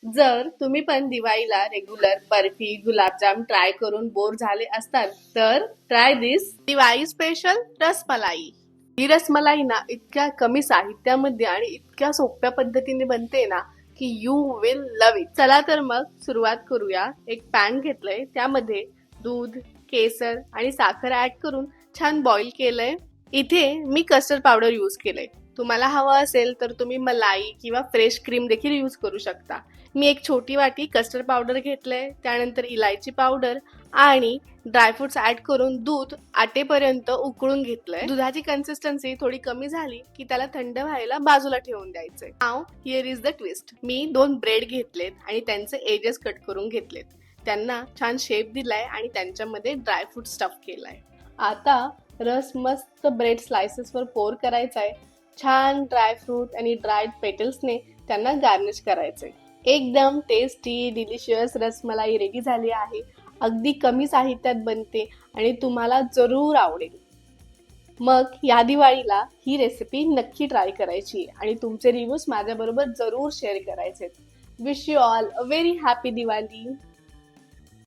जर तुम्ही पण दिवाळीला रेग्युलर बर्फी गुलाबजाम ट्राय करून बोर झाले असताल तर ट्राय दिस दिवाळी स्पेशल रसमलाई. ही रसमलाई ना इतक्या कमी साहित्यामध्ये आणि इतक्या सोप्या पद्धतीने बनते ना की यू विल लव्ह इट. चला तर मग सुरुवात करूया. एक पॅन घेतलंय, त्यामध्ये दूध, केसर आणि साखर ऍड करून छान बॉईल केलंय. इथे मी कस्टर्ड पावडर यूज केलंय. तुम्हाला हवं असेल तर तुम्ही मलाई किंवा फ्रेश क्रीम देखील यूज करू शकता. मी एक छोटी वाटी कस्टर्ड पावडर घेतलंय, त्यानंतर इलायची पावडर आणि ड्रायफ्रुट्स ऍड करून दूध आटेपर्यंत उकळून घेतलंय. दुधाची कन्सिस्टन्सी थोडी कमी झाली की त्याला थंड व्हायला बाजूला ठेवून द्यायचंय. Now here is the twist. Me 2 bread घेतलेत आणि त्यांचे एजेस कट करून घेतलेत. त्यांना छान शेप दिलाय आणि त्यांच्यामध्ये ड्रायफ्रूट स्टफ केलाय. आता रस मस्त ब्रेड स्लायसेस वर पोर करायचा आहे. छान ड्रायफ्रूट आणि ड्राईड पेटल्सने त्यांना गार्निश करायचंय. एकदम टेस्टी डिलिशियस रसमलाई रेडी झाली आहे. अगदी कमी साहित्यात बनते आणि तुम्हाला जरूर आवडेल. मग या दिवाळीला ही रेसिपी नक्की ट्राय करायची आणि तुमचे रिव्ह्यूज माझ्याबरोबर जरूर शेअर करायचे. Wish you all a very happy Diwali.